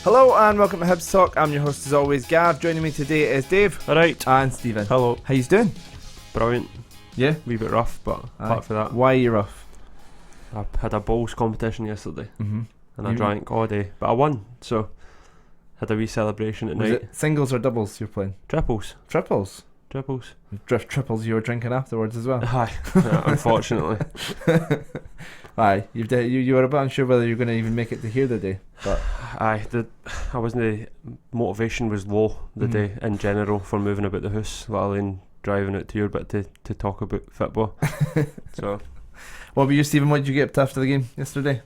Hello and welcome to HibsTalk. I'm your host as always, Gav. Joining me today is Dave. Alright. And Stephen. Hello. How you doing? Brilliant. Yeah? Wee bit rough, but apart from that, Why are you rough? I had a bowls competition yesterday Mm-hmm. and I drank all day, but I won, so had a wee celebration at Was night. it singles or doubles you're playing? Triples. Triples? Triples you were drinking afterwards as well? Aye, unfortunately. Aye, you were a bit unsure whether you're going to even make it to here the day. But Aye, I wasn't. Motivation was low the day in general for moving about the house, let alone driving out to your bit to talk about football. So, what about you, Stephen? What did you get up to after the game yesterday?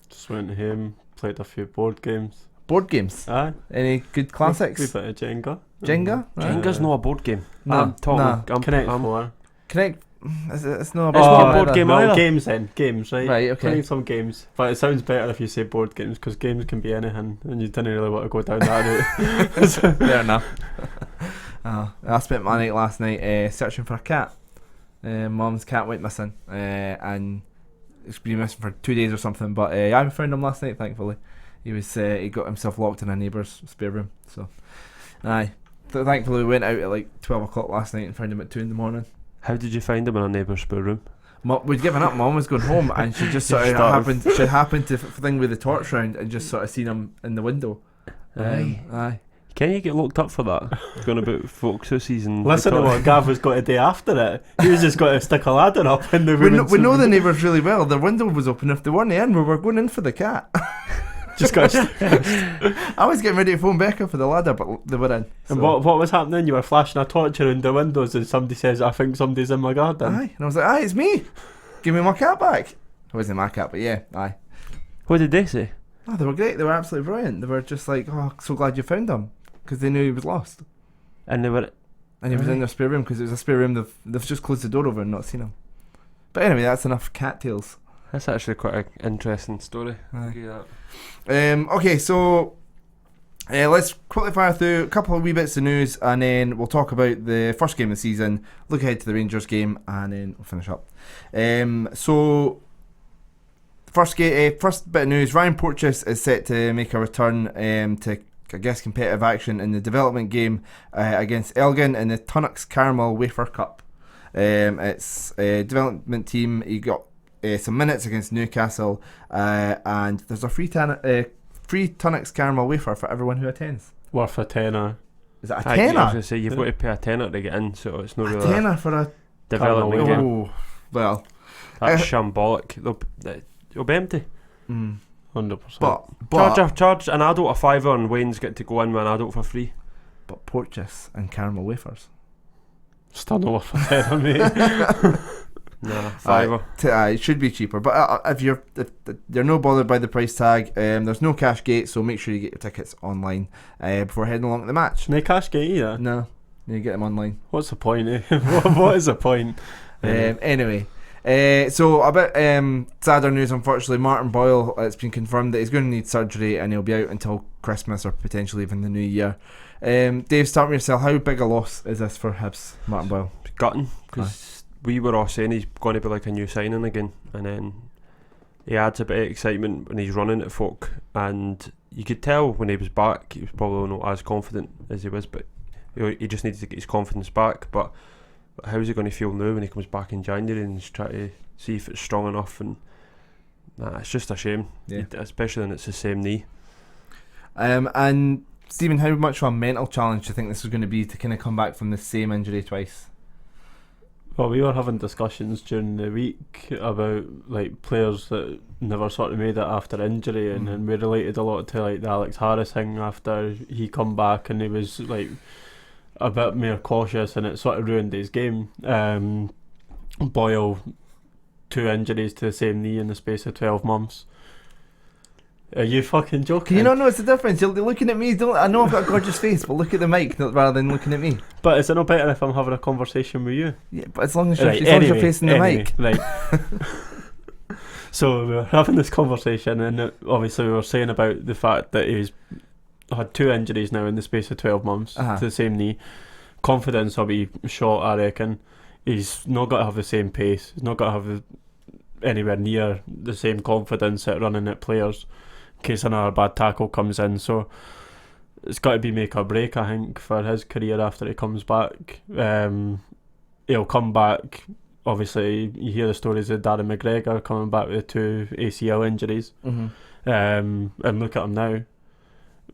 Just went home, played a few board games. Board games? Aye. Any good classics? Wee bit of Jenga. Jenga? Jenga's not a board game. No, I'm talking. no. Connect Four. Connect. It's not It's not a board either. game No, either. games then. Games, right? Right, okay. Playing some games. But it sounds better if you say board games, because games can be anything, and you didn't really want to go down that route. Fair enough. I spent my night last night searching for a cat. Mum's cat went missing, and it's been missing for 2 days or something. But I found him last night, thankfully. He got himself locked in a neighbour's spare room. So, thankfully we went out at like 12 o'clock last night and found him at 2 in the morning. How did you find him in a neighbour's spare room? We'd given up. Mum was going home, and she just sort of happened to thing with the torch round and just sort of seen him in the window. Aye. Can you get locked up for that? Going about folks' houses and Listen to what Gav was got to do after it. He was just got to stick a ladder up in the room. We know the neighbours really well. Their window was open. If they weren't in, we were going in for the cat. Just got to I was getting ready to phone Becca for the ladder, but they were in. So. And what was happening? You were flashing a torch around the windows and somebody says, I think somebody's in my garden. Aye. And I was like, aye, it's me. Give me my cat back. It wasn't my cat, but yeah, aye. What did they say? Oh, they were great. They were absolutely brilliant. They were just like, oh, so glad you found him. Because they knew he was lost. And they were... And he was in their spare room, because it was a spare room. They've just closed the door over and not seen him. But anyway, that's enough cat tales. That's actually quite an interesting story. Aye. Okay, so let's quickly fire through a couple of wee bits of news, and then we'll talk about the first game of the season, look ahead to the Rangers game, and then we'll finish up. So first bit of news: Ryan Porteous is set to make a return to, I guess, competitive action in the development game against Elgin in the Tunnocks Caramel Wafer Cup. It's a development team. He got some minutes against Newcastle, and there's a free Tunnocks Caramel wafer for everyone who attends. Worth a tenner. Is that a I was tenner? going to say, you've got to pay a tenner to get in, so it's not A really tenner for a development Caramel game. Oh, well. That's shambolic. They'll be empty. 100%. But Charge an adult a £5 and Wayne's get to go in with an adult for free. But Porteous and caramel wafers. Still not worth a tenner, mate. Nah, £5. It should be cheaper, but if you're no bothered by the price tag, there's no cash gate, so make sure you get your tickets online before heading along to the match. No cash gate either. No, you get them online. What's the point, eh? What is the point? Anyway, so a bit sadder news, unfortunately. Martin Boyle, it's been confirmed that he's going to need surgery and he'll be out until Christmas or potentially even the new year. Dave, start with yourself. How big a loss is this for Hibs, Martin Boyle? Gutting, because we were all saying he's going to be like a new signing again, and then he adds a bit of excitement when he's running at folk, and you could tell when he was back he was probably not as confident as he was, but he just needed to get his confidence back. But how's he going to feel now when he comes back in January and he's trying to see if it's strong enough? And it's just a shame, especially when it's the same knee. And Stephen, how much of a mental challenge do you think this is going to be to kind of come back from the same injury twice? Well, we were having discussions during the week about like players that never sort of made it after injury, and we related a lot to like the Alex Harris thing after he come back and he was like a bit more cautious, and it sort of ruined his game. Boyle, 2 injuries to the same knee in the space of 12 months. Are you fucking joking? Can you not notice the difference? You're looking at me. I know I've got a gorgeous face, but look at the mic rather than looking at me. But is it no better if I'm having a conversation with you? Yeah, but as long as Right, you're facing the mic. Right. So we were having this conversation, and obviously we were saying about the fact that he's had 2 injuries now in the space of 12 months to the same knee. Confidence will be shot, I reckon. He's not got to have the same pace. He's not got to have anywhere near the same confidence at running at players. case another bad tackle comes in. So it's got to be make or break, I think, for his career after he comes back. He'll come back. Obviously, you hear the stories of Darren McGregor coming back with 2 ACL injuries. And look at him now.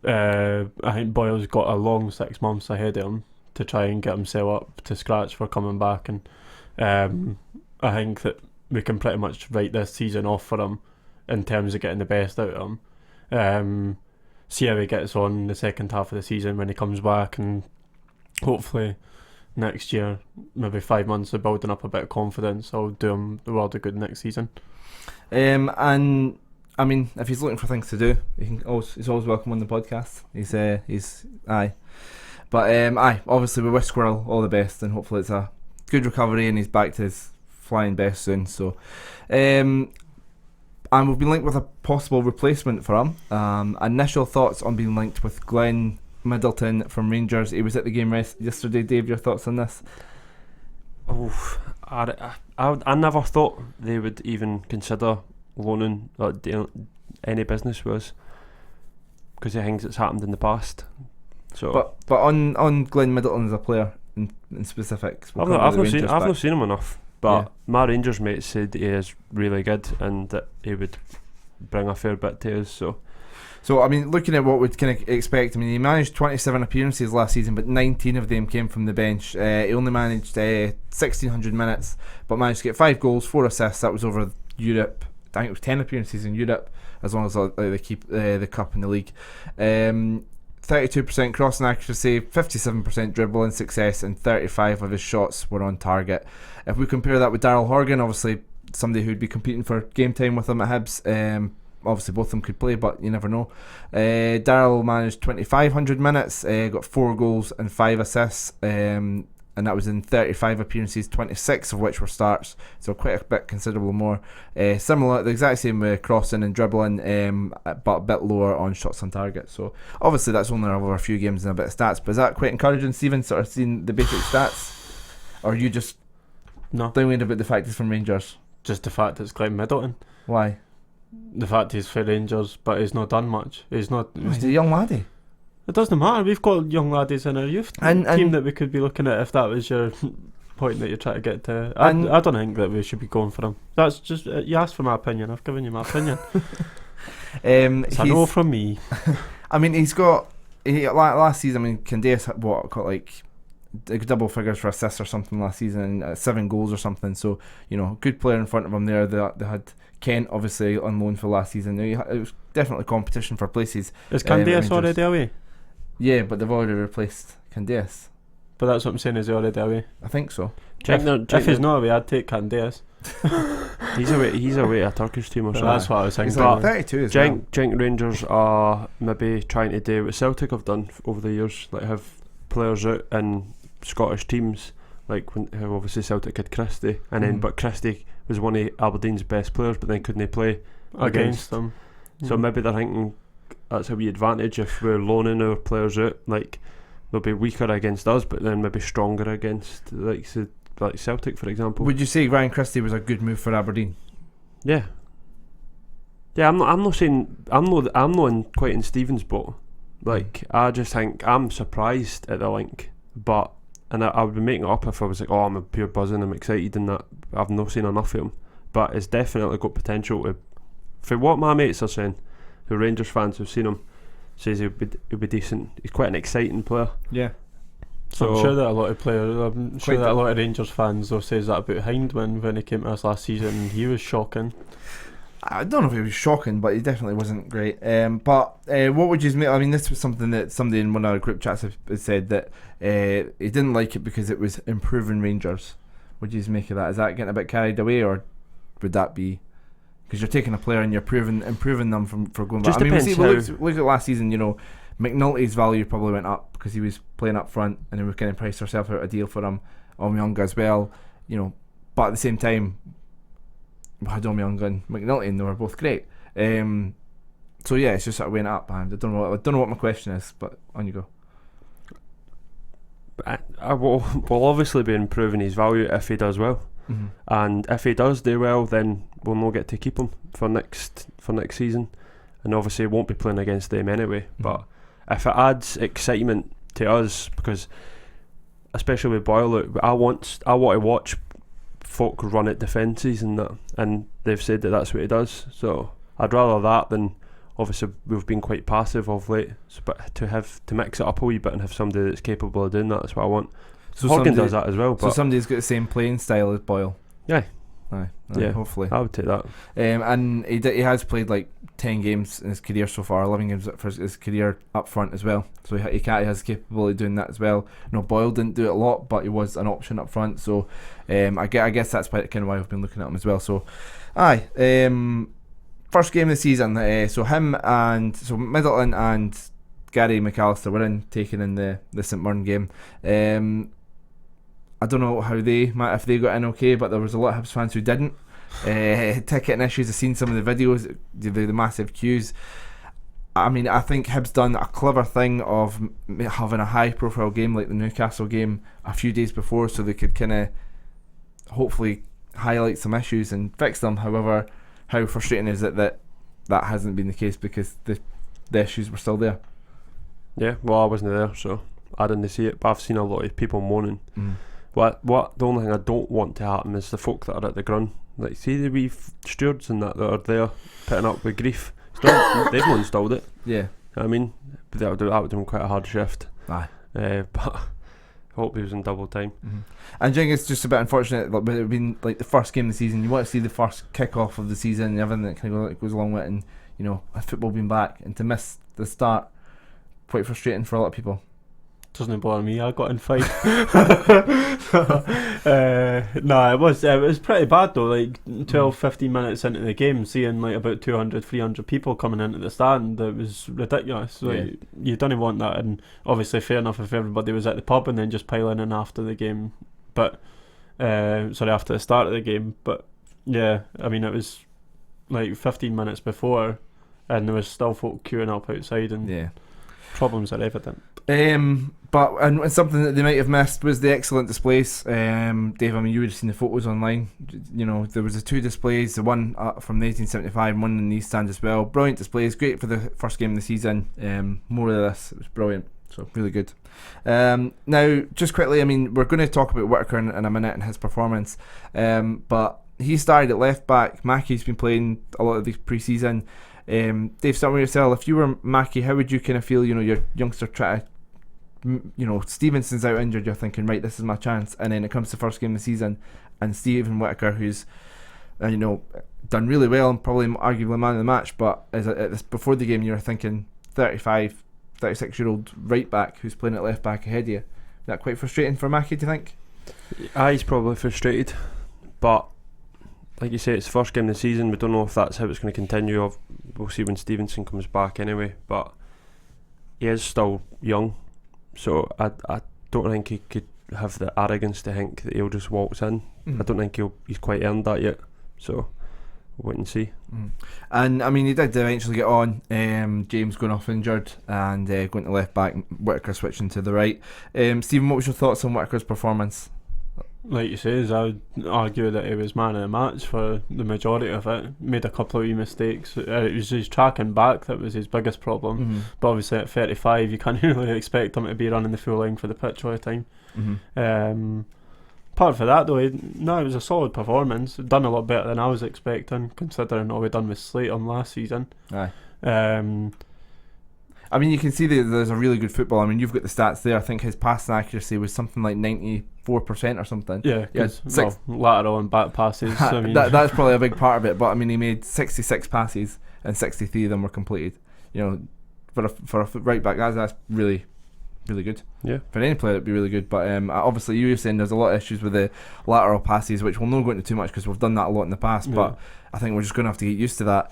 I think Boyle's got a long 6 months ahead of him to try and get himself up to scratch for coming back. And I think that we can pretty much write this season off for him in terms of getting the best out of him. See how he gets on in the second half of the season when he comes back, and hopefully next year, maybe 5 months of building up a bit of confidence, I'll do him the world of good next season. And I mean, if he's looking for things to do, he's always welcome on the podcast. He's aye. But obviously we wish Squirrel all the best, and hopefully it's a good recovery and he's back to his flying best soon. So and we've been linked with a possible replacement for him. Initial thoughts on being linked with Glenn Middleton from Rangers. He was at the game yesterday. Dave, your thoughts on this? I never thought they would even consider loaning any business with us, because of things that's happened in the past. So, but on Glenn Middleton as a player in specifics, I've not seen him enough. But my Rangers mate said he is really good and that he would bring a fair bit to us. So I mean, looking at what we'd kind of expect, I mean, he managed 27 appearances last season, but 19 of them came from the bench. He only managed 1,600 minutes, but managed to get 5 goals, 4 assists. That was over Europe. I think it was 10 appearances in Europe, as long as they keep the cup in the league. 32% crossing accuracy, 57% dribbling success, and 35 of his shots were on target. If we compare that with Daryl Horgan, obviously somebody who'd be competing for game time with him at Hibs, obviously both of them could play, but you never know. Daryl managed 2,500 minutes, got 4 goals and 5 assists, and that was in 35 appearances, 26 of which were starts, so quite a bit considerable more. Similar, the exact same with crossing and dribbling, but a bit lower on shots on target. So obviously that's only over a few games and a bit of stats, but is that quite encouraging, Stephen, sort of seeing the basic stats? Or are you just thinking about the fact he's from Rangers? Just the fact it's Glenn Middleton. Why? The fact he's for Rangers, but he's not done much. He's a young laddie. It doesn't matter. We've got young laddies in our youth team that we could be looking at, if that was your point that you're trying to get to. I don't think that we should be going for him. That's just you asked for my opinion. I've given you my opinion. It's a no from me. I mean, last season. I mean, Candace got like double figures for assists or something last season, and 7 goals or something. So good player in front of him there. They had Kent obviously on loan for last season. It was definitely competition for places. Is Candace already away? Yeah, but they've already replaced Candace. But that's what I'm saying, is he already away? I think so. If he's not away, I'd take Candace. He's away at a Turkish team or something. That's what I was thinking. He's like 32 as well. Think Rangers are maybe trying to do what Celtic have done over the years, like have players out in Scottish teams, like how obviously Celtic had Christie, and then but Christie was one of Aberdeen's best players, but then couldn't play against them. So maybe they're thinking that's a wee advantage if we're loaning our players out. Like they'll be weaker against us, but then maybe stronger against like Celtic, for example. Would you say Ryan Christie was a good move for Aberdeen? Yeah. I'm not saying I'm not quite in Stephen's boat. Like I just think I'm surprised at the link, and I would be making it up if I was like, oh, I'm a pure buzzing, I'm excited, and that I've not seen enough of him. But it's definitely got potential to. For what my mates are saying, who Rangers fans who've seen him, says he'll be decent. He's quite an exciting player. Yeah. So I'm sure that a lot of Rangers fans though says that about Hindman when he came to us last season. He was shocking. I don't know if he was shocking, but he definitely wasn't great. But what would you make? I mean, this was something that somebody in one of our group chats has said that he didn't like it because it was improving Rangers. What do you make of that? Is that getting a bit carried away, or would that be because you're taking a player and you're improving them for going back? I mean, look at last season. McNulty's value probably went up because he was playing up front, and then we kind of priced ourselves out a deal for him. Omyonga as well, but at the same time, we had Omyonga and McNulty, and they were both great. So yeah, it's just sort of went up. I don't know what my question is, but on you go. I will obviously be improving his value if he does well, and if he does do well, then we'll not get to keep him for next season. and obviously won't be playing against them anyway. But if it adds excitement to us, because especially with Boyle, I want to watch folk run at defences and that, and they've said that that's what he does. So I'd rather that than, obviously we've been quite passive of late. So, but to mix it up a wee bit and have somebody that's capable of doing that, that's what I want. So Horgan does that as well. So somebody's got the same playing style as Boyle. Yeah. Aye, Yeah, hopefully. I would take that. And he has played like 10 games in his career so far, 11 games for his career up front as well. So he has capability of doing that as well. Boyle didn't do it a lot, but he was an option up front. So I guess that's kind of why I've been looking at him as well. So, first game of the season. So Middleton and Gary McAllister were taking in the St Mirren game. I don't know if they got in okay, but there was a lot of Hibs fans who didn't. Ticketing issues. I've seen some of the videos, the massive queues. I mean, I think Hibs done a clever thing of having a high profile game like the Newcastle game a few days before, so they could kind of hopefully highlight some issues and fix them. However, how frustrating is it that hasn't been the case, because the issues were still there. Yeah, well, I wasn't there, so I didn't see it, but I've seen a lot of people moaning. What the only thing I don't want to happen is the folk that are at the ground, like see the wee stewards and that are there putting up with grief. They've not installed it. Yeah, I mean that would have been quite a hard shift. Aye, but I hope he was in double time. And I think it's just a bit unfortunate. Like, it been like the first game of the season, you want to see the first kick off of the season and everything that kind of goes along with it, and football being back, and to miss the start, quite frustrating for a lot of people. Doesn't bother me. I got in fight. It was pretty bad though. Like 12-15 minutes into the game, seeing like about 200-300 people coming into the stand, it was ridiculous. Like, you don't want that. And obviously, fair enough if everybody was at the pub and then just piling in after the game. But after the start of the game. But yeah, I mean, it was like 15 minutes before, and there was still folk queuing up outside, and problems are evident. But something that they might have missed was the excellent displays. Dave, I mean, you would have seen the photos online. There was the two displays, the one from the 1875 and one in the East Stand as well. Brilliant displays, great for the first game of the season. More of this, it was brilliant, so really good. Now, just quickly, I mean, we're going to talk about Whittaker in a minute and his performance. But he started at left back. Mackie's been playing a lot of the pre-season. Dave, start with yourself. If you were Mackie, how would you kind of feel? Your youngster try to, Stevenson's out injured. You're thinking, right, this is my chance, and then it comes to the first game of the season, and Stephen Whittaker, who's done really well and probably arguably man of the match, but before the game, you were thinking 35, 36-year-old right back who's playing at left back ahead of you. Is that quite frustrating for Mackie, do you think? He's probably frustrated, but like you say, it's the first game of the season. We don't know if that's how it's going to continue. We'll see when Stevenson comes back anyway, but he is still young, so I don't think he could have the arrogance to think that he'll just waltz in. I don't think he's quite earned that yet, so we'll wait and see. And I mean, he did eventually get on. James going off injured and going to left back, Whittaker switching to the right. Stephen, what was your thoughts on Whittaker's performance? Like you say, I would argue that he was man of the match for the majority of it. Made a couple of wee mistakes. It was his tracking back that was his biggest problem. But obviously at 35, you can't really expect him to be running the full length for the pitch all the time. Apart from that though, it was a solid performance. Done a lot better than I was expecting, considering all we done with Slayton last season. Aye. I mean, you can see that there's a really good football. I mean, you've got the stats there. I think his passing accuracy was something like 94% or something. Yeah, lateral and back passes. I mean, that's probably a big part of it. But I mean, he made 66 passes and 63 of them were completed. For a right back, that's really, really good. Yeah, for any player, it'd be really good. But obviously, you were saying there's a lot of issues with the lateral passes, which we'll not go into too much because we've done that a lot in the past. Yeah. But I think we're just going to have to get used to that.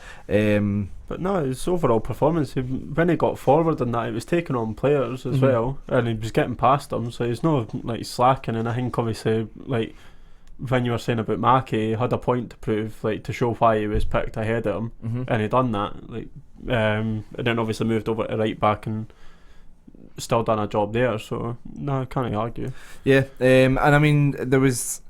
But no, his overall performance, when he got forward and that, he was taking on players as well, and he was getting past them, so he's not like slacking. And I think obviously, like when you were saying about Mackie, he had a point to prove, like to show why he was picked ahead of him, and he done that. Like, and then obviously moved over to right back and still done a job there. So no, I can't argue. Yeah, and I mean there was.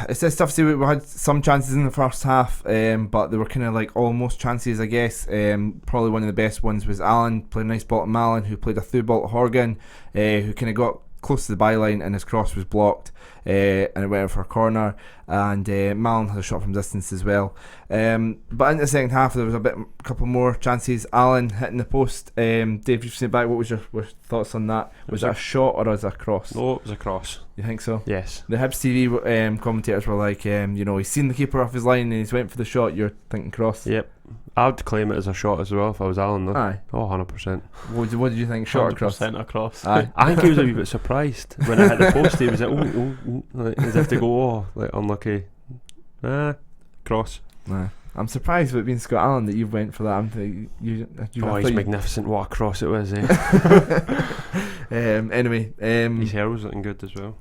it's tough to say. We had some chances in the first half, but they were kind of like almost chances, I guess. Probably one of the best ones was Allen, played a nice ball to Malin, who played a through ball to Horgan, who kind of got close to the byline and his cross was blocked, and it went for a corner, and Malin had a shot from distance as well. But in the second half there was a couple more chances. Allen hitting the post. Dave, you've seen it back. What was your thoughts on that? Was that a shot or was it a cross? No, it was a cross. You think so? Yes. The Hibs TV commentators were like, he's seen the keeper off his line and he's went for the shot. You're thinking cross. Yep. I would claim it as a shot as well if I was Allen though. Aye. Oh, 100%. What did you think? Shot or cross? 100% across. Aye. I think he was a wee bit surprised when I hit the post. He was like, like, as if to go, like unlucky. Cross. Nah. I'm surprised with it being Scott Allen that you went for that. He's magnificent. What a cross it was, eh? Anyway, his hair was looking good as well.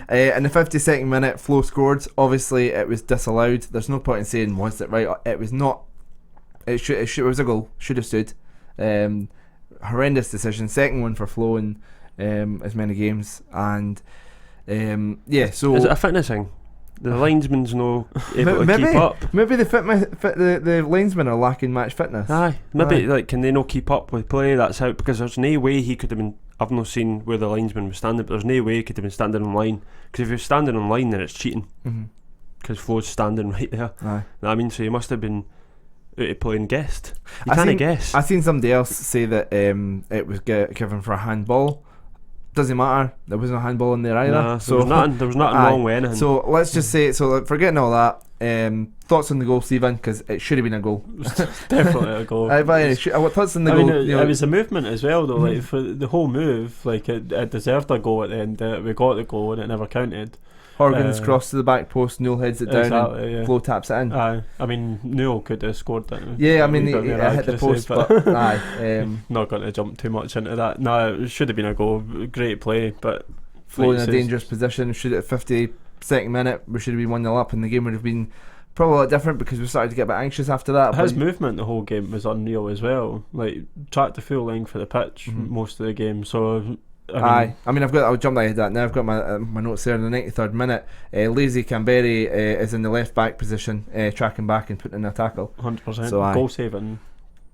In the 52nd minute, Flo scored. Obviously, it was disallowed. There's no point in saying was it right. It was not. It was a goal. Should have stood. Horrendous decision. Second one for Flo in as many games. And so is it a fitness thing? The linesman's no able to keep up. Maybe the linesmen are lacking match fitness. Aye, maybe like can they not keep up with play? That's how, because there's no way he could have been. I've not seen where the linesman was standing, but there's no way he could have been standing on line. Because if you're standing on line, then it's cheating. Because Flo's standing right there. Aye. I mean, so he must have been out of play and guessed. You can't guess. I seen somebody else say that it was given for a handball. Doesn't matter. There was no handball in there either. Nah, there was nothing wrong with anything. So let's just say, forgetting all that, thoughts on the goal, Stephen, because it should have been a goal. Definitely a goal. Thoughts on the goal? It was a movement as well, though. Like for the whole move, like it deserved a goal at the end. We got the goal and it never counted. Horgan's cross to the back post, Newell heads it down, and Flo taps it in. I mean, Newell could have scored that. Yeah, I mean, he hit the post, but not going to jump too much into that. No, it should have been a goal. Great play, but Flo in a dangerous position. Should at 52nd minute, we should have been 1-0 up, and the game would have been probably a lot different because we started to get a bit anxious after that. His movement the whole game was unreal as well. Like tracked the full length of the pitch most of the game. So. I'll jump ahead of that now. I've got my notes there in the 93rd minute. Lazy Canberry is in the left back position, tracking back and putting in a tackle. 100%. So goal saving.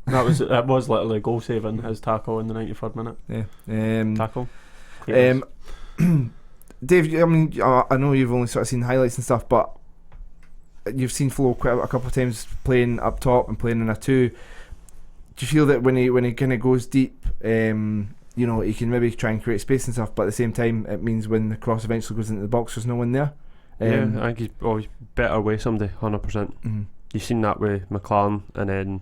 It was literally goal saving, his tackle in the 93rd minute. Yeah. Tackle. Dave, I mean, I know you've only sort of seen highlights and stuff, but you've seen Flo quite a couple of times playing up top and playing in a 2. Do you feel that when he kind of goes deep, he can maybe try and create space and stuff, but at the same time it means when the cross eventually goes into the box there's no one there? I think he's always better away somebody, 100%. You've seen that with McLaren, and then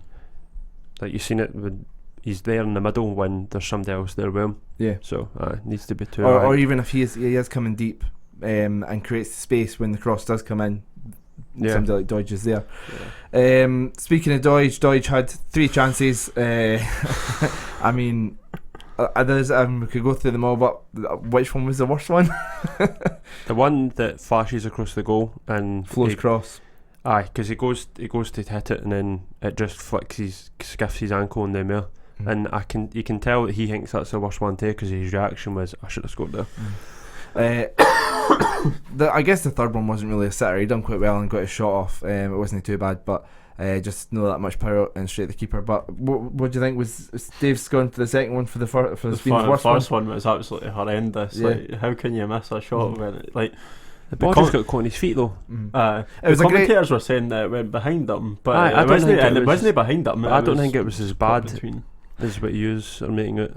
like you've seen it when he's there in the middle when there's somebody else there with him. Yeah. So it needs to be two. Or even if he is coming deep and creates space when the cross does come in, somebody like Doidge is there. Speaking of Doidge had 3 chances. I mean, we could go through them all, but which one was the worst one? The one that flashes across the goal and Flo's cross. Aye, because he goes to hit it and then it just skiffs his ankle in the mirror, and you can tell that he thinks that's the worst one to, because his reaction was, I should have scored there. I guess the third one wasn't really a sitter. He done quite well and got his shot off. It wasn't too bad, but. Just not that much power and straight at the keeper. But what do you think was Dave's gone for the second one for the first one was absolutely horrendous. Yeah. Like, how can you miss a shot when it, like the ball just got caught on his feet though? It was the commentators were saying that it went behind him, but it wasn't behind him. I don't think it was as bad as what you are making it.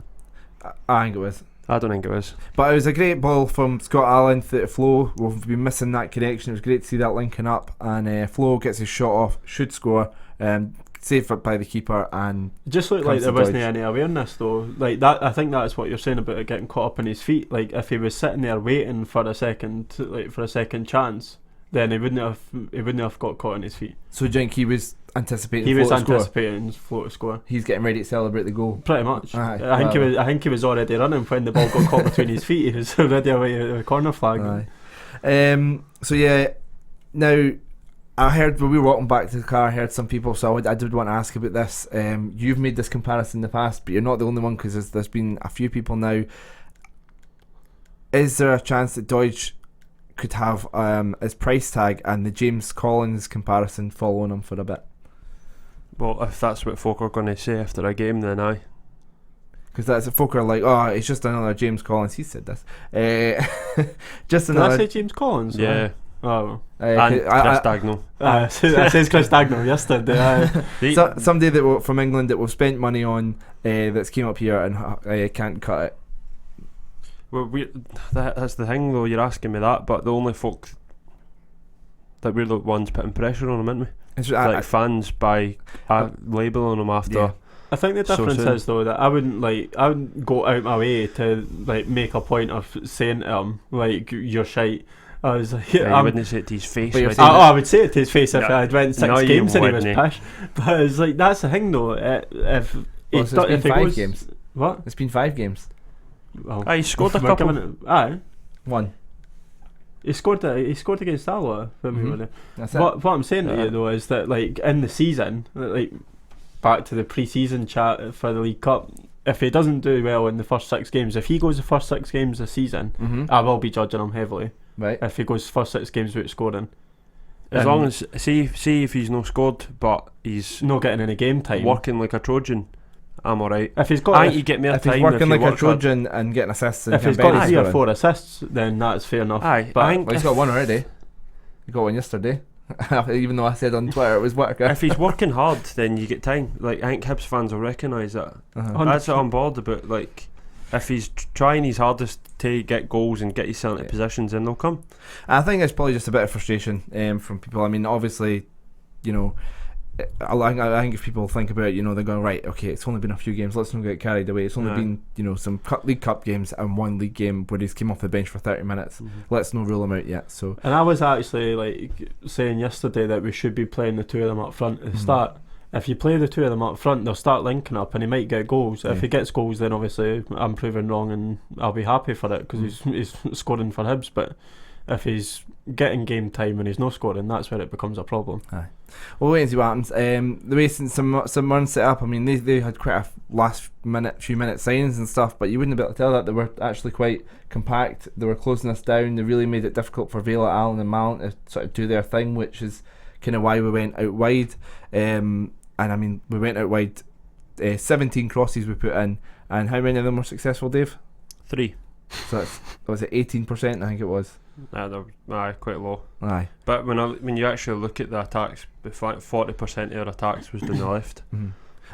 I think it was. I don't think it was. But it was a great ball from Scott Allen to Flo. We've been missing that connection. It was great to see that linking up. And Flo gets his shot off, should score, saved by the keeper. And just looked like there wasn't any awareness though. Like that, I think that's what you're saying about it getting caught up on his feet. Like if he was sitting there waiting for a second chance, then he wouldn't have got caught on his feet. So do you think he was anticipating? He was anticipating Flo to score. He's getting ready to celebrate the goal. Pretty much. I think he was already running when the ball got caught between his feet. He was already away at the corner flag. So yeah, now I heard when we were walking back to the car, I heard some people. So I did want to ask about this. You've made this comparison in the past, but you're not the only one, because there's been a few people now. Is there a chance that Doidge could have his price tag and the James Collins comparison following him for a bit. Well, if that's what folk are going to say after a game, then aye. Because that's a folk are like, oh, it's just another James Collins. He said this. Just Did another. I say James Collins? Yeah. Oh. And Chris Dagnall. I says Chris Dagnall yesterday. Somebody that from England that we've spent money on that's came up here and can't cut it. Well, that's the thing though, you're asking me that, but the only folk that we're the ones putting pressure on them, aren't we? Like fans by labelling them after. Yeah. I think the difference is though that I wouldn't go out my way to like make a point of saying to him like you're shite. I was like, you wouldn't say it to his face. I would say it to his face if I'd went 6 games and he was wouldn't. pish. But it's like that's the thing though. If it's been 5 games. What? It's been 5 games. Well, he scored a couple. One. He scored against Alloa for me. Mm-hmm. That's it. What I'm saying to you though is that like in the season, like back to the pre-season chat for the League Cup, if he doesn't do well in the first 6 games, if he goes the first 6 games this season, I will be judging him heavily. Right. If he goes first 6 games without scoring, as long as see if he's not scored but he's not getting any game time, working like a Trojan, I'm alright. If he's got, you get more if time. He's working like a Trojan hard. and getting assists. If he's got 3 or 4 assists, then that's fair enough. Aye, but he's got one already. He got one yesterday. Even though I said on Twitter it was work. If he's working hard, then you get time. Like I think Hibs fans will recognise that. That's what I'm bored about. Like if he's trying his hardest to get goals and get himself into positions, then they'll come. I think it's probably just a bit of frustration from people. I mean, obviously, you know, I think if people think about it, you know, they're going, right, okay, it's only been a few games, let's not get carried away. It's only been, you know, some League Cup games and 1 league game where he's came off the bench for 30 minutes. Let's not rule him out yet. So, and I was actually like saying yesterday that we should be playing the 2 of them up front at the start. If you play the 2 of them up front, they'll start linking up and he might get goals. If he gets goals, then obviously I'm proven wrong and I'll be happy for it because he's scoring for Hibs. But if he's getting game time and he's not scoring, that's where it becomes a problem. Aye. Well, wait and see what happens. The way since some months set up, I mean, they had quite a few minute signings and stuff, but you wouldn't be able to tell that. They were actually quite compact. They were closing us down. They really made it difficult for Vela, Allen and Mount to sort of do their thing, which is kind of why we went out wide. And I mean, we went out wide. 17 crosses we put in, and how many of them were successful, Dave? 3. So that's, was it 18%? I think it was. Aye, quite low. Aye. But when you actually look at the attacks, 40% of our attacks was down the left.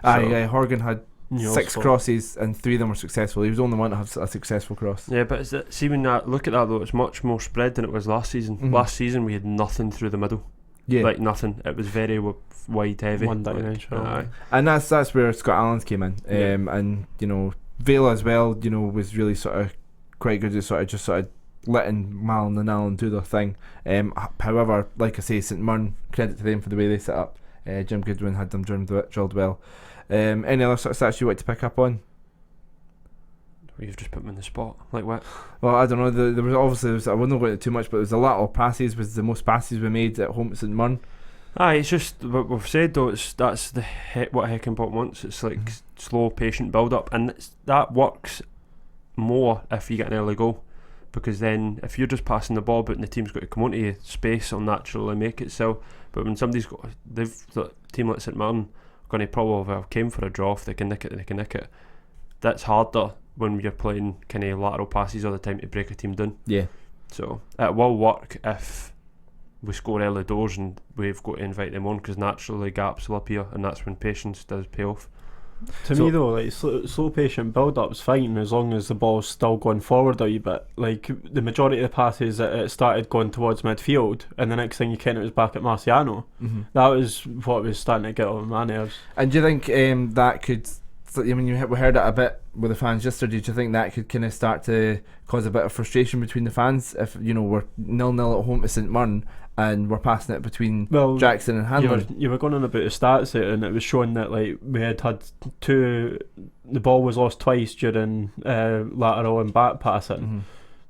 Aye, Horgan had 6 crosses and 3 of them were successful. He was the only one to have a successful cross. Yeah, but see when I look at that though, it's much more spread than it was last season. Last season we had nothing through the middle. Yeah, like nothing. It was very wide heavy. One dimensional. And that's where Scott Allen's came in. And you know, Vela as well. You know, was really sort of quite good at sort of letting Malin and Allen do their thing. However, like I say, St Mirren, credit to them for the way they set up. Jim Goodwin had them drilled well. Any other sort of stats you want to pick up on? You've just put me in the spot. Like what? Well, I don't know. There was obviously, I wouldn't go into too much, but there was a lot of passes. Was the most passes we made at home at St Mirren. It's just what we've said though. That's what Heckingbottom wants. It's like slow, patient build up, and that works more if you get an early goal, because then if you're just passing the ball, but the team's got to come onto you, space will naturally make itself. But when somebody's got, the team like St Mirren going to probably have came for a draw. If they can nick it, that's harder when you're playing kind of lateral passes all the time to break a team down. Yeah. So it will work if we score early doors and we've got to invite them on, because naturally gaps will appear, and that's when patience does pay off. To me though, like slow patient build up's fine as long as the ball's still going forward a wee bit. Like the majority of the passes it started going towards midfield, and the next thing you ken it was back at Marciano. That was what was starting to get on my nerves. And do you think that could, I mean, we heard it a bit with the fans yesterday, do you think that could kind of start to cause a bit of frustration between the fans if, you know, we're 0-0 at home to St Mirren and we're passing it between Jackson and Hanlon? You were going on about the stats there, and it was showing that like we had 2, the ball was lost twice during lateral and back passing,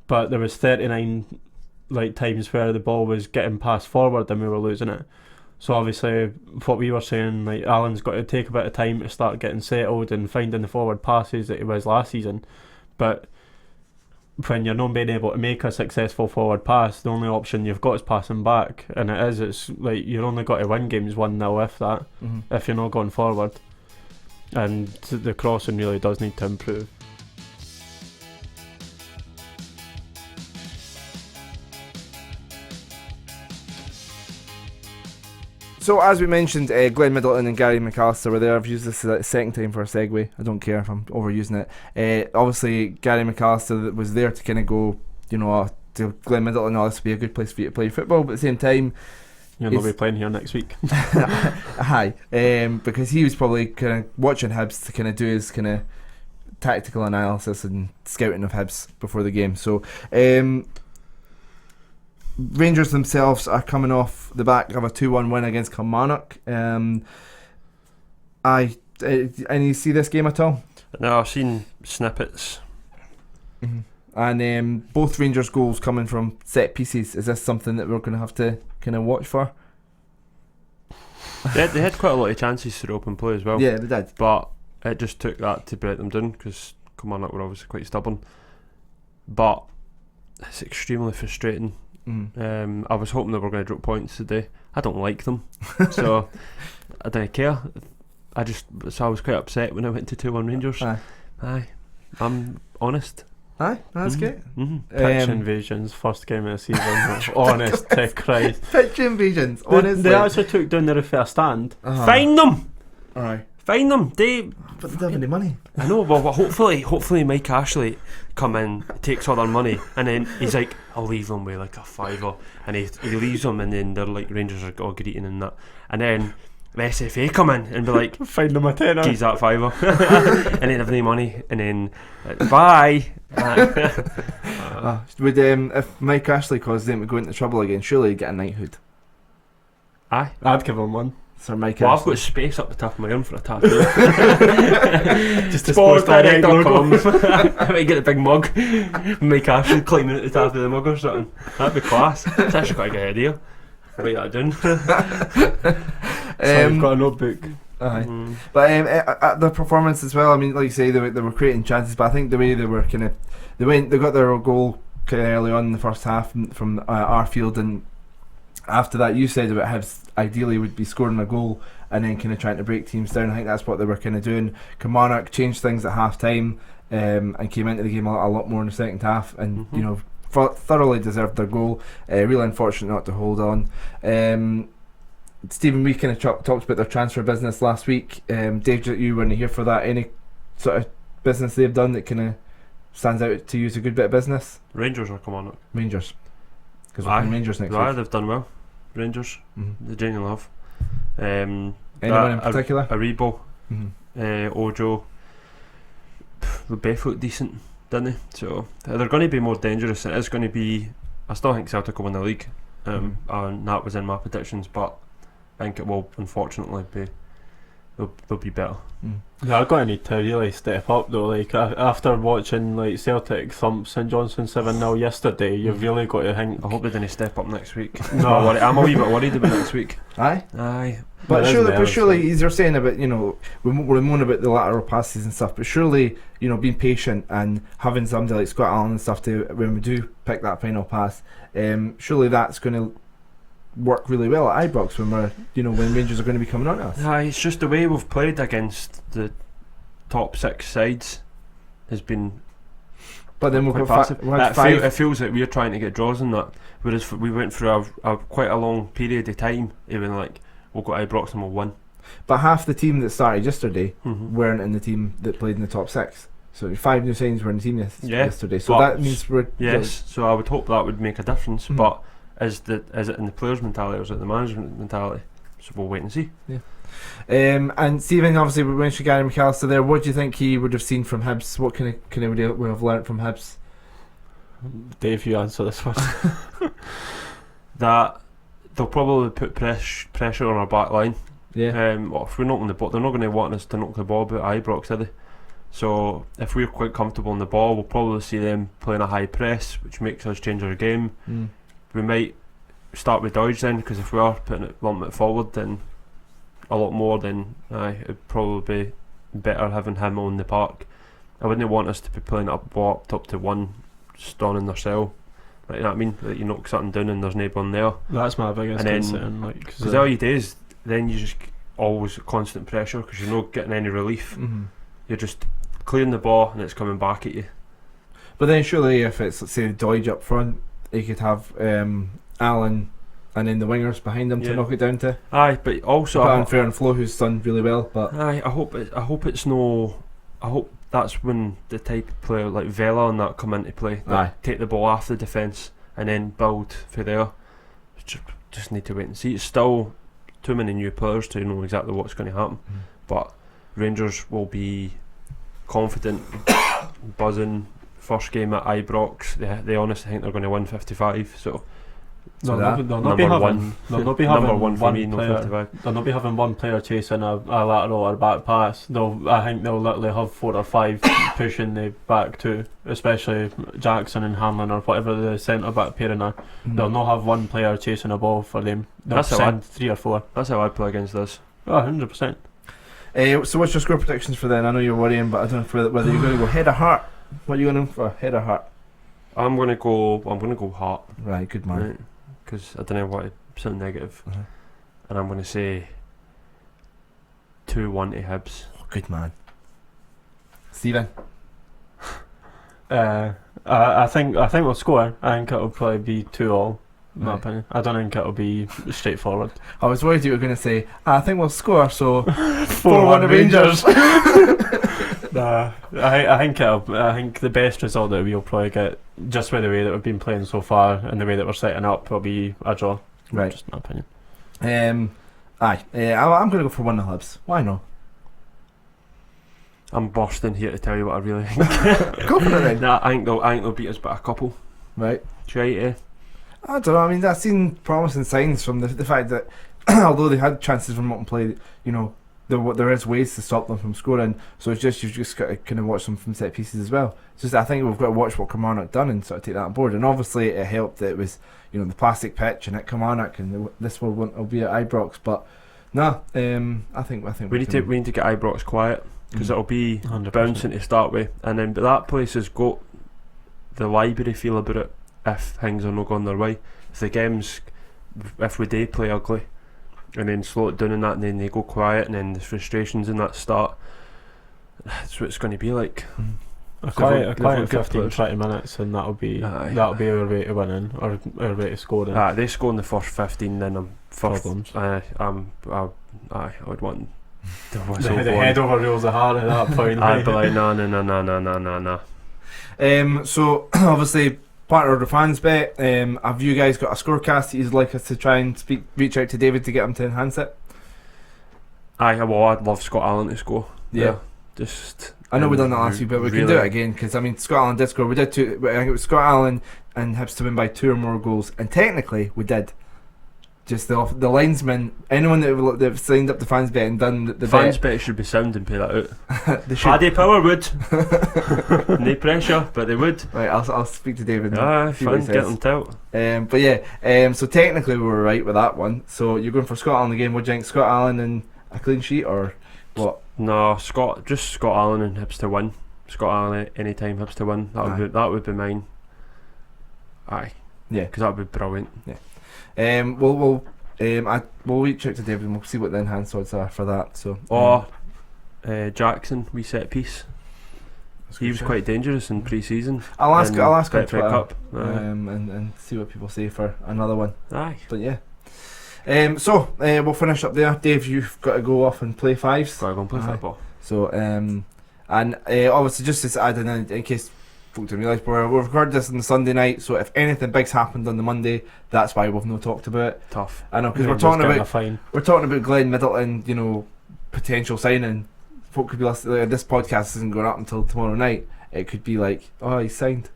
but there was 39 like times where the ball was getting passed forward and we were losing it. So obviously what we were saying, like Alan's got to take a bit of time to start getting settled and finding the forward passes that he was last season, but when you're not being able to make a successful forward pass, the only option you've got is passing back, and it's like you're only got to win games 1-0 if that, if you're not going forward, and the crossing really does need to improve. So as we mentioned, Glenn Middleton and Gary McAllister were there. I've used this a second time for a segue. I don't care if I'm overusing it. Obviously, Gary McAllister was there to kind of go, to Glenn Middleton, this would be a good place for you to play football, but at the same time, you'll not be playing here next week. Hi, because he was probably kind of watching Hibs to kind of do his kind of tactical analysis and scouting of Hibs before the game. So, Rangers themselves are coming off the back of a 2-1 win against Kilmarnock. And you see this game at all? No, I've seen snippets. And both Rangers goals coming from set pieces. Is this something that we're going to have to kind of watch for? They had quite a lot of chances through open play as well. Yeah, they did. But it just took that to break them down, because Kilmarnock were obviously quite stubborn. But it's extremely frustrating. I was hoping they were going to drop points today. I don't like them, so I don't care. I was quite upset when I went to 2-1 Rangers. Aye, I'm honest. Aye, that's great. Pitch Invasions, first game of the season. Honest to Christ. Pitch Invasions, honestly. They actually took down the roof of a stand. Find them! Aye. Find them! But they don't have any money. I know, but hopefully Mike Ashley come in, takes all their money, and then he's like, I'll leave them with like a $5, and he leaves them, and then they're like, Rangers are all greeting and that, and then the SFA come in and be like, find them a tenner, geez, that $5, and then have no money, and then bye. Would if Mike Ashley caused them to go into trouble again, surely he'd get a knighthood. Aye, I'd give him one. Sir Mike I've Ashley. got space up the top of my arm for a tattoo. Just sportsdirect.com. I might get a big mug. Mike Ashley climbing at the top of the mug or something. That'd be class. It's actually quite a good idea. Write that down. So you've got a notebook. Aye. But at the performance as well, I mean, like you say, they were creating chances, but I think the way they were they got their goal kind of early on in the first half from Arfield, and after that, you said about Hibs ideally would be scoring a goal and then kind of trying to break teams down. I think that's what they were kind of doing. Kilmarnock changed things at half time and came into the game a lot more in the second half, and thoroughly deserved their goal. Really unfortunate not to hold on. Stephen, we kind of talked about their transfer business last week. Dave, you weren't here for that. Any sort of business they've done that kind of stands out to you as a good bit of business? Rangers or Kilmarnock? Rangers. Because we're playing Rangers next week. They've done well. Rangers, they genuinely have. Anyone in particular? Aribo, Ojo, they both look decent, didn't they? So they're going to be more dangerous. It is going to be. I still think Celtic will win the league, and that was in my predictions. But I think it will, unfortunately, be. They'll be better. Yeah, I'm going to need to really step up though. Like after watching like Celtic thump St Johnstone 7-0 yesterday, you've really got to think. I hope they didn't step up next week. No, I'm a wee bit worried about next week. Aye. But surely, as you're saying about, we're moaning about the lateral passes and stuff, but surely, being patient and having somebody like Scott Allen and stuff to, when we do pick that final pass, surely that's going to work really well at Ibrox when when Rangers are going to be coming on us. It's just the way we've played against the top 6 sides has been. But then we've got it feels like we're trying to get draws in that, whereas we went through a quite a long period of time, even like we'll go to Ibrox and we'll win. But half the team that started yesterday weren't in the team that played in the top 6. So 5 new signings were in the team yesterday. So that means we're So I would hope that would make a difference. But is it in the players' mentality or is it the management mentality? So we'll wait and see. Yeah. And Stephen, obviously we mentioned Gary McAllister there. What do you think he would have seen from Hibs? What kind of would have learnt from Hibs? Dave, you answer this one. That they'll probably put pressure on our back line. Yeah. If we're not on the ball, they're not going to want us to knock the ball about Ibrox, are they? So if we're quite comfortable on the ball, we'll probably see them playing a high press, which makes us change our game. We might start with Dodge then, because if we are putting it forward, then a lot more, then it'd probably be better having him on the park. I wouldn't want us to be playing up top to one stoning their cell. Like, you know what I mean? Like, you knock something down and there's no one there. That's my biggest And then- concern. Like, Because all you do is then you just always constant pressure because you're not getting any relief. You're just clearing the ball and it's coming back at you. But then surely if it's, let's say, Doidge up front, you could have Allen and then the wingers behind him to Yeah. knock it down to. Aye, but also Put on Fair and Flo, who's done really well. But I hope it's no. I hope that's when the type of player like Vela and that come into play. That Aye. take the ball off the defence and then build for there. Just need to wait and see. It's still too many new players to know exactly what's going to happen. But Rangers will be confident, buzzing. First game at Ibrox, they honestly think they're going to win 55. So they'll that- not be number having one. they'll not be having number one for me, no player. 55. They'll not be having one player chasing a lateral or back pass. I think they'll literally have 4 or 5 pushing the back two, especially Jackson and Hanlon or whatever the centre back pairing are. They'll not have one player chasing a ball for them. They'll That's how send 3 or 4. That's how I'd play against this. 100%. So what's your score predictions for then? I know you're worrying, but I don't know whether you're going to go head or heart. What are you going for, head or heart? I'm gonna go Hart. Right, good man. Right, because I don't know what something negative, Uh-huh. and I'm gonna say 2-1 to Hibs. Oh, good man. Stephen? I think we'll score. I think it'll probably be 2-2. In my Right. opinion, I don't think it'll be straightforward. I was worried you were going to say, I think we'll score, so 4-1 4-1 Rangers. Nah, I think the best result that we'll probably get, just by the way that we've been playing so far and the way that we're setting up, will be a draw. Right. Just my opinion. I'm going to go for 1-0 Hibs. Why not? I'm bursting here to tell you what I really think. Go for it then. Nah, I think they'll beat us by a couple. Right. Try to. I don't know. I mean, I've seen promising signs from the fact that although they had chances from up and play, you know, there is ways to stop them from scoring. So it's just you've just got to kind of watch them from set pieces as well. It's just I think we've got to watch what Kilmarnock done and sort of take that on board. And obviously it helped that it was, you know, the plastic pitch and at Kilmarnock, and this will be at Ibrox. But no, I think We need to get Ibrox quiet because it'll be 100%. bouncing to start with, and then but that place has got the library feel about it. If things are not going their way, if we do play ugly, and then slow it down and that, and then they go quiet, and then the frustrations in that start, that's what it's going to be like. A quiet good 15, players. 20 minutes, and that'll be Aye. our way to winning or our way to scoring. They score in the first 15, then I'm first. Problems. I would want the The whistle head over rules the heart at that point. I'd be like, no. So obviously partner of the fans bet. Have you guys got a scorecast that you'd like us to try and reach out to David to get him to enhance it? I'd love Scott Allen to score. Yeah. Just. I know we've done that last week, but we can do it again because I mean Scott Allen did score. We did 2. I think it was Scott Allen and Hibs to win by 2 or more goals, and technically we did. Just the linesman, anyone that signed up the fans bet and done the Fans bet, bet should be sound and pay that out. they should. Paddy Power would. No pressure, but they would. Right, I'll speak to David. And see what Fans he get says. them out. But yeah, so technically we were right with that one. So you're going for Scott Allen again. What do you think, Scott Allen and a clean sheet or what? No, Scott Allen and Hibs to win. Scott Allen anytime Hibs to win. That would be mine. Aye. Yeah. Because that would be brilliant. We'll reach out to David and we'll see what the enhanced odds are for that. So Jackson, we set piece. He was quite dangerous in pre-season. I'll ask him on Betfred Twitter, Cup. and see what people say for another one. Aye. But yeah. We'll finish up there. Dave, you've got to go off and play fives. Gotta go and play Aye. football. So obviously just to add in case folk didn't realise, we've recorded this on the Sunday night, so if anything big's happened on the Monday, that's why we've not talked about it. Tough. I know, because Rangers we're talking getting about a fine. Glenn Middleton, you know, potential signing. Folk could be listening. This podcast isn't going up until tomorrow night. It could be like, oh, he's signed,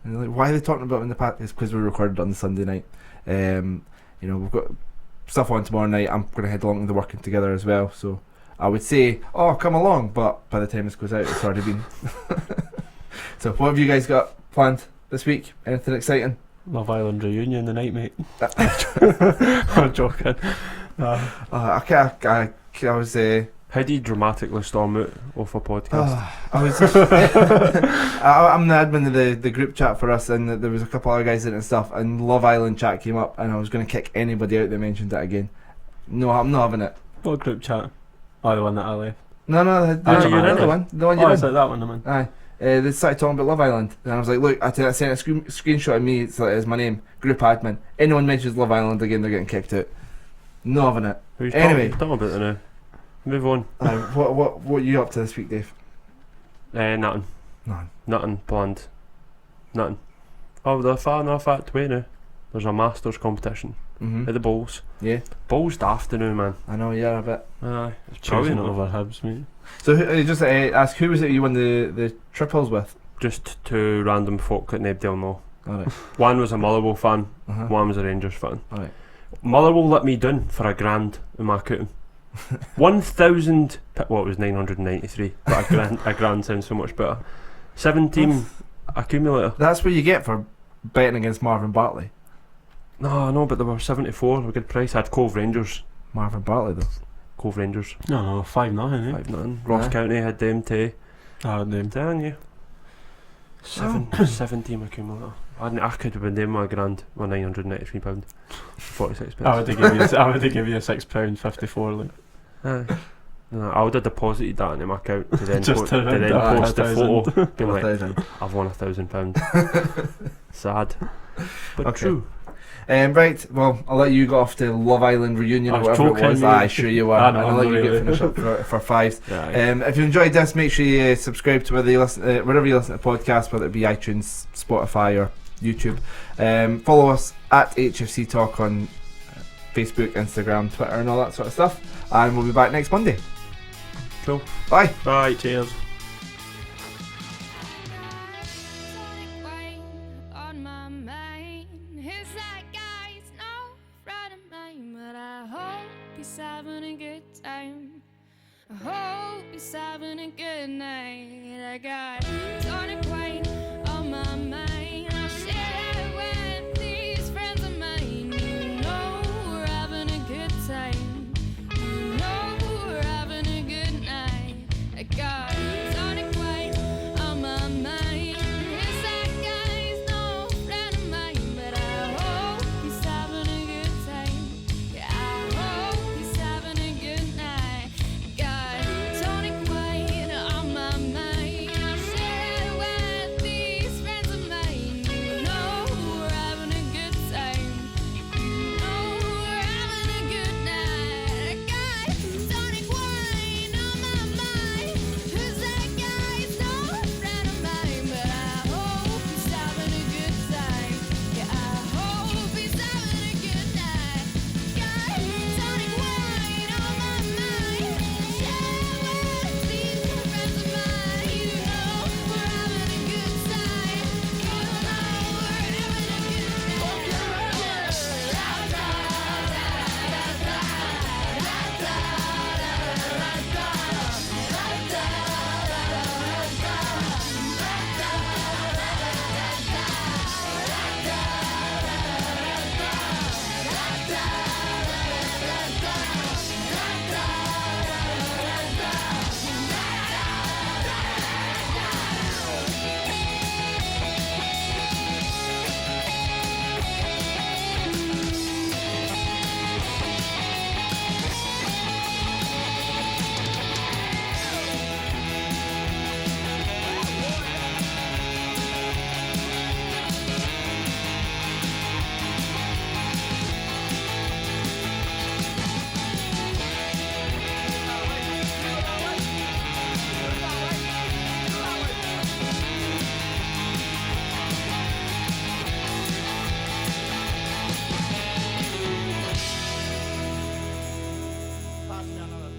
and they're like, why are they talking about it in the past? It's because we recorded on the Sunday night. You know, we've got stuff on tomorrow night. I'm going to head along to the working together as well. So I would say, oh, come along, but by the time this goes out, it's already been. So what have you guys got planned this week? Anything exciting? Love Island reunion the night, mate. I'm joking. I was Hibs How do you dramatically storm out off a podcast? I was. I'm the admin of the group chat for us, and there was a couple other guys in it and stuff. And Love Island chat came up, and I was going to kick anybody out that mentioned it again. No, I'm not having it. What group chat? Oh, the one that I left. No, the you're in other it? one. The one you're Is in. it that one I'm in? Aye. They started talking about Love Island, and I was like, look, I sent a screenshot of me. It's like, it's my name, group admin. Anyone mentions Love Island again, they're getting kicked out. Not having it. Who's Anyway. talking about it now? Move on. What are you up to this week, Dave? Nothing. Nothing planned. Nothing. Oh, they're far enough that way now. There's a Masters competition Mm-hmm. at the Bowls. Yeah, Bowls daft now, man. I know. Yeah, a bit. Aye, it's Choosing brilliant. over Hibs, mate. So just ask, who was it you won the triples with? Just two random folk that nobody will know. All right. One was a Motherwell fan, Uh-huh. one was a Rangers fan. All right. Motherwell let me down for £1,000 in my cooting. 1,000. Well, it was 993, but a grand sounds so much better. 17 accumulator. That's what you get for betting against Marvin Bartley. No, but there were 74. A good price. I had Cove Rangers. Marvin Bartley, though. Cove Rangers. No, 5-9, eh? 5-0. Ross Aye. County had them too. Ah, name. Telling you. 17 accumulator. I could have been doing my grand with £993. 46 pence. I would have given you £6.54. Like. No, I would have deposited that into my account to then, Just to then round post up a photo being like, 1,000. I've won £1,000. Sad, but Okay. true. Right, well, I'll let you go off to Love Island reunion I or was whatever it joking, was. mate. Aye, sure you were. I And know, I'll let I'm you not get really. finished up for fives. Yeah, If you enjoyed this, make sure you subscribe to wherever you listen to podcasts, whether it be iTunes, Spotify, or YouTube. Follow us at HFC Talk on Facebook, Instagram, Twitter, and all that sort of stuff. And we'll be back next Monday. Cool. Bye. Bye. Cheers. On my mind, is that guy's no friend of mine, but I hope he's having a good time. I hope he's having a good night. I got tonic wine on my mind. I'll share it with these friends of mine. You know we're having a good time. You know we're having a good night. I got tonic wine on my mind. Is that guy's no friend of mine, but I hope he's having a good time. Yeah, I hope he's having a good night. Got tonic wine on my mind. I'll share it with these friends of mine. You know we're having a good time. You know we're having a good night. I got tonic wine on my mind. Who's that guy's no friend of mine, but I hope he's having a good time. Yeah, I hope he's having a good night. Got tonic wine on my mind. Share with these friends of mine. You know we're having a good time. You know we're having a Pass me another